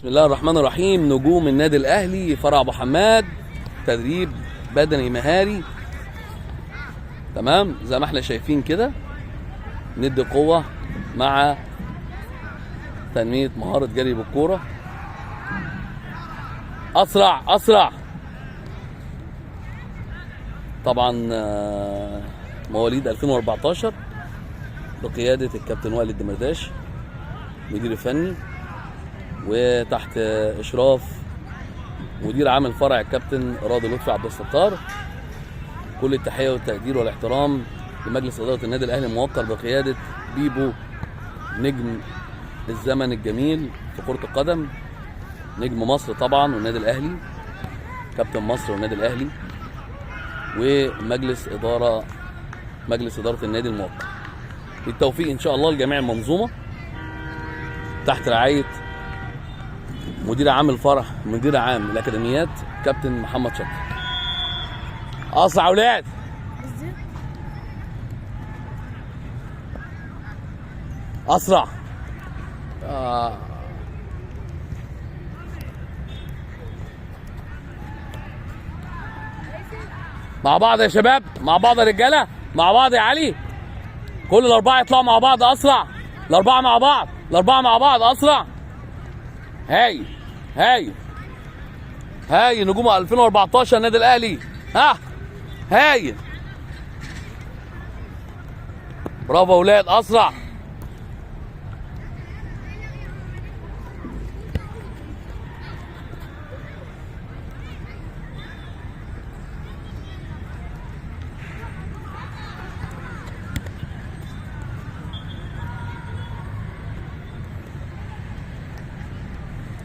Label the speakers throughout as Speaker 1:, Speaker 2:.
Speaker 1: بسم الله الرحمن الرحيم. نجوم النادي الاهلي فرع ابو حماد، تدريب بدني مهاري. تمام زي ما احنا شايفين كده، ندي قوه مع تنميه مهاره جري بالكوره. اسرع طبعا. مواليد 2014 بقياده الكابتن وائل الدمرداش مدير فني، وتحت اشراف مدير عام الفرع الكابتن راضي لطفي عبد الستار. كل التحيه والتقدير والاحترام لمجلس اداره النادي الاهلي الموقر بقياده بيبو، نجم الزمن الجميل في كره القدم، نجم مصر طبعا والنادي الاهلي، كابتن مصر والنادي الاهلي، ومجلس اداره النادي الموقر. بالتوفيق ان شاء الله لجميع المنظومه تحت رعايه مدير عام الفرع، مدير عام الاكاديميات كابتن محمد شكري. اسرع اولاد، اسرع. مع بعض يا شباب، مع بعض يا رجاله، مع بعض يا علي. كل الاربعه يطلعوا مع بعض. اسرع الاربعه مع بعض، الاربعه مع بعض. اسرع. هاي نجوم 2014 النادي الاهلي. هاي برافو اولاد. اسرع.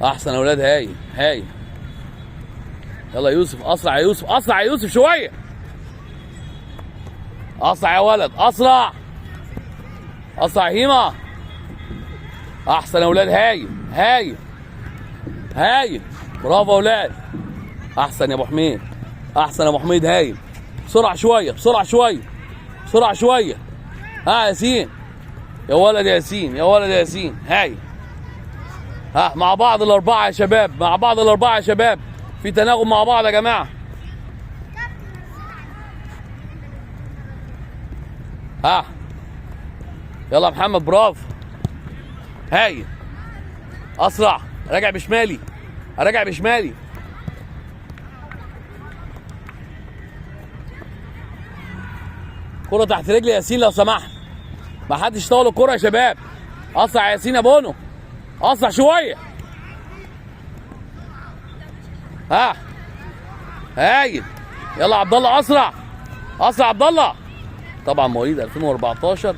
Speaker 1: احسن يا اولاد. هاي يلا يوسف. اسرع يا يوسف، اسرع يا يوسف شويه. اسرع يا ولد، اسرع يا هيما. احسن يا اولاد. هاي برافو يا اولاد. احسن يا ابو حميد، هاي. بسرعه شويه. ياسين يا ولد، ياسين. هاي. مع بعض الاربعه يا شباب، في تناغم مع بعض يا جماعه. يلا محمد، برافو. هاي. اسرع. راجع بشمالي. كرة تحت رجل ياسين لو سمحت، ما حدش يطول الكرة يا شباب. اسرع يا ياسين يا بونو، اسرع شويه. هايل. يلا عبد الله، اسرع عبد الله. طبعا مواليد 2014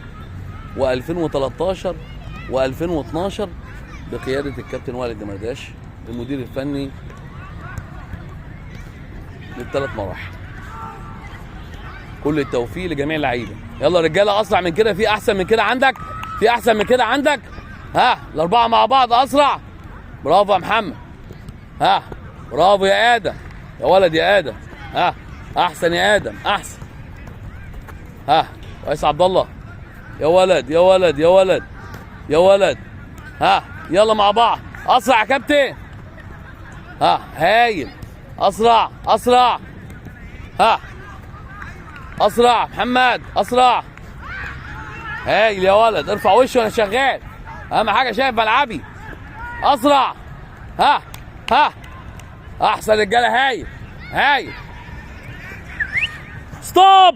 Speaker 1: و2013 و2012 بقياده الكابتن وائل الدمرداش، المدير الفني للثلاث مراحل. كل التوفيق لجميع اللعيبه. يلا رجاله، اسرع من كده. في احسن من كده عندك. الاربعه مع بعض. اسرع. برافو يا محمد. برافو يا ادم يا ولد، يا ادم. احسن يا ادم، احسن. كويس عبد الله. يا ولد. يلا مع بعض. اسرع يا كابتن. هايل. اسرع. اسرع محمد، اسرع. هايل يا ولد. ارفع وشه وانا شغال، اهم حاجه شايف ملعبي. اسرع. احسن رجاله. هايل. ستوب.